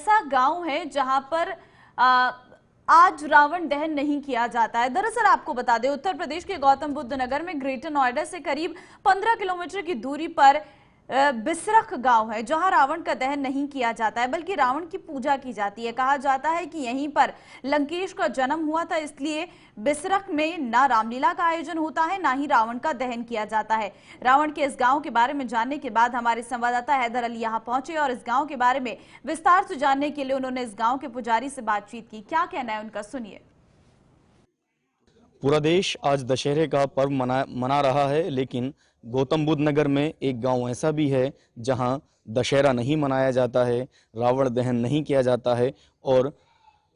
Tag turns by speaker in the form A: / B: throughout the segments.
A: ऐसा गांव है जहां पर आज रावण दहन नहीं किया जाता है। दरअसल आपको बता दें, उत्तर प्रदेश के गौतम बुद्ध नगर में ग्रेटर नोएडा से करीब 15 किलोमीटर की दूरी पर बिसरख गांव है, जहां रावण का दहन नहीं किया जाता है बल्कि रावण की पूजा की जाती है। कहा जाता है कि यहीं पर लंकेश का जन्म हुआ था, इसलिए बिसरख में ना रामलीला का आयोजन होता है, ना ही रावण का दहन किया जाता है। रावण के इस गांव के बारे में जानने के बाद हमारे संवाददाता हैदर अली यहां पहुंचे और इस गांव के बारे में विस्तार से जानने के लिए उन्होंने इस गांव के पुजारी से बातचीत की। क्या कहना है उनका, सुनिए।
B: पूरा देश आज दशहरे का पर्व मना रहा है, लेकिन गौतम बुद्ध नगर में एक गांव ऐसा भी है जहां दशहरा नहीं मनाया जाता है, रावण दहन नहीं किया जाता है और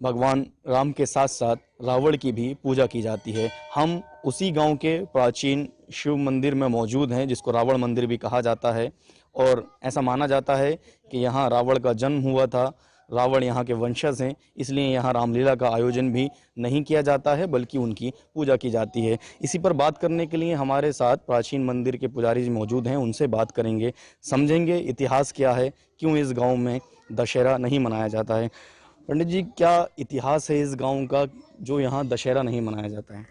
B: भगवान राम के साथ साथ रावण की भी पूजा की जाती है। हम उसी गांव के प्राचीन शिव मंदिर में मौजूद हैं, जिसको रावण मंदिर भी कहा जाता है और ऐसा माना जाता है कि यहाँ रावण का जन्म हुआ था। रावण यहाँ के वंशज हैं, इसलिए यहाँ रामलीला का आयोजन भी नहीं किया जाता है बल्कि उनकी पूजा की जाती है। इसी पर बात करने के लिए हमारे साथ प्राचीन मंदिर के पुजारी जी मौजूद हैं, उनसे बात करेंगे, समझेंगे इतिहास क्या है, क्यों इस गांव में दशहरा नहीं मनाया जाता है। पंडित जी, क्या इतिहास है इस गांव का जो यहाँ दशहरा नहीं मनाया जाता है?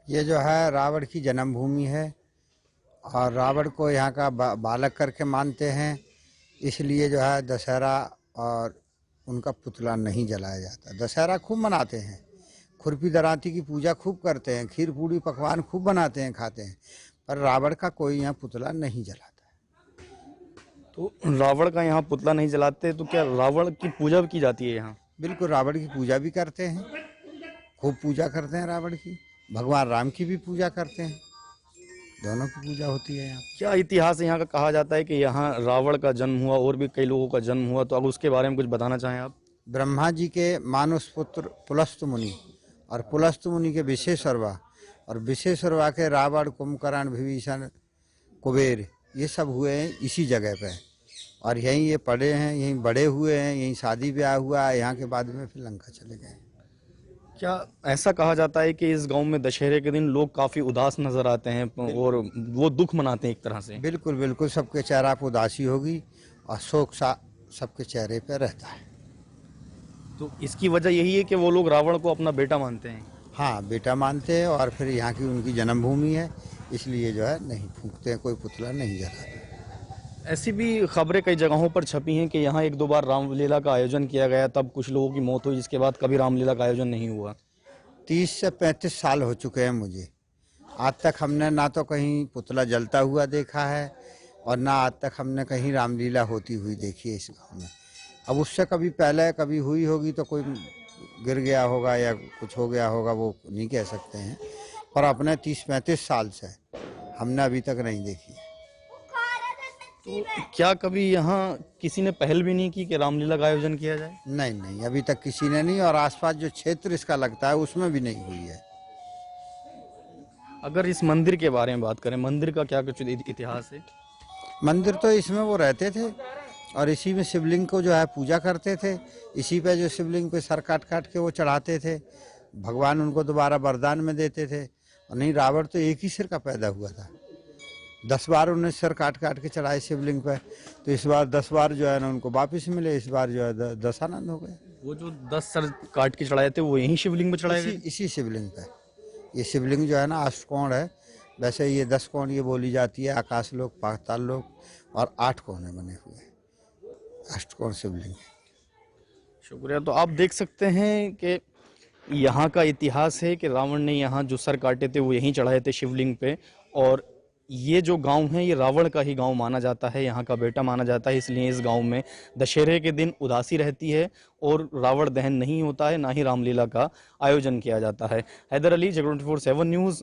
C: ये जो है रावण की जन्मभूमि है और रावण को यहाँ का बालक करके मानते हैं, इसलिए जो है दशहरा और उनका पुतला नहीं जलाया जाता। दशहरा खूब मनाते हैं, खुरपी दरांती की पूजा खूब करते हैं, खीर पूड़ी पकवान खूब बनाते हैं, खाते हैं, पर रावण का कोई यहाँ पुतला नहीं जलाता है।
B: तो रावण का यहाँ पुतला नहीं जलाते तो क्या रावण की पूजा भी की जाती है यहाँ?
C: बिल्कुल, रावण की पूजा भी करते हैं, खूब पूजा करते हैं रावण की। भगवान राम की भी पूजा करते हैं, दोनों की पूजा होती है यहाँ।
B: क्या इतिहास यहाँ का? कहा जाता है कि यहाँ रावण का जन्म हुआ और भी कई लोगों का जन्म हुआ, तो अब उसके बारे में कुछ बताना चाहें आप?
C: ब्रह्मा जी के मानस पुत्र पुलस्त मुनि और पुलस्त मुनि के विशेश्वरवा और विशेश्वरवा के रावण, कुंभकर्ण, विभीषण, कुबेर, ये सब हुए हैं इसी जगह पे और यहीं ये पढ़े हैं, यहीं बड़े हुए हैं, यहीं शादी ब्याह हुआ है, यहाँ के बाद में फिर लंका चले गए।
B: क्या ऐसा कहा जाता है कि इस गांव में दशहरे के दिन लोग काफी उदास नजर आते हैं और वो दुख मनाते हैं एक तरह से?
C: बिल्कुल बिल्कुल, सबके चेहरा पर उदासी होगी और शोक सा सबके चेहरे पे रहता है।
B: तो इसकी वजह यही है कि वो लोग रावण को अपना बेटा मानते हैं?
C: हाँ, बेटा मानते हैं और फिर यहाँ की उनकी जन्मभूमि है, इसलिए जो है नहीं फूंकते हैं, कोई पुतला नहीं जलाते।
B: ऐसी भी खबरें कई जगहों पर छपी हैं कि यहाँ एक दो बार रामलीला का आयोजन किया गया, तब कुछ लोगों की मौत हुई, जिसके बाद कभी रामलीला का आयोजन नहीं हुआ।
C: 30 से 35 साल हो चुके हैं मुझे, आज तक हमने ना तो कहीं पुतला जलता हुआ देखा है और ना आज तक हमने कहीं रामलीला होती हुई देखी है इस गाँव में। अब उससे कभी पहले कभी हुई होगी तो कोई गिर गया होगा या कुछ हो गया होगा, वो नहीं कह सकते हैं, पर अपने 30-35 साल से हमने अभी तक नहीं देखी।
B: तो क्या कभी यहाँ किसी ने पहल भी नहीं की कि रामलीला का आयोजन किया जाए?
C: नहीं नहीं, अभी तक किसी ने नहीं, और आसपास जो क्षेत्र इसका लगता है उसमें भी नहीं हुई है।
B: अगर इस मंदिर के बारे में बात करें, मंदिर का क्या कुछ इतिहास है?
C: मंदिर तो इसमें वो रहते थे और इसी में शिवलिंग को जो है पूजा करते थे, इसी पे जो शिवलिंग पे सर काट काट के वो चढ़ाते थे, भगवान उनको दोबारा वरदान में देते थे। और नहीं, रावण तो एक ही सिर का पैदा हुआ था, 10 बार उन्हें सर काट काट के चढ़ाए शिवलिंग पे, तो इस बार 10 बार जो है ना उनको वापिस मिले, इस बार जो है 10 आनंद हो गए।
B: वो जो 10 सर काट के चढ़ाए थे वो यहीं शिवलिंग पे चढ़ाए गए?
C: इसी शिवलिंग पे। ये शिवलिंग जो है ना अष्टकोण है, वैसे ये 10 कोण ये बोली जाती है, आकाश लोक, पाताल लोक, और 8 कोने बने हुए हैं, अष्टकोण शिवलिंग।
B: शुक्रिया। तो आप देख सकते हैं कि यहाँ का इतिहास है कि रावण ने यहाँ जो सर काटे थे वो यहीं चढ़ाए थे शिवलिंग पे, और ये जो गांव है ये रावण का ही गांव माना जाता है, यहाँ का बेटा माना जाता है, इसलिए इस गांव में दशहरे के दिन उदासी रहती है और रावण दहन नहीं होता है, ना ही रामलीला का आयोजन किया जाता है। Haider Ali, Jagran 24/7 news.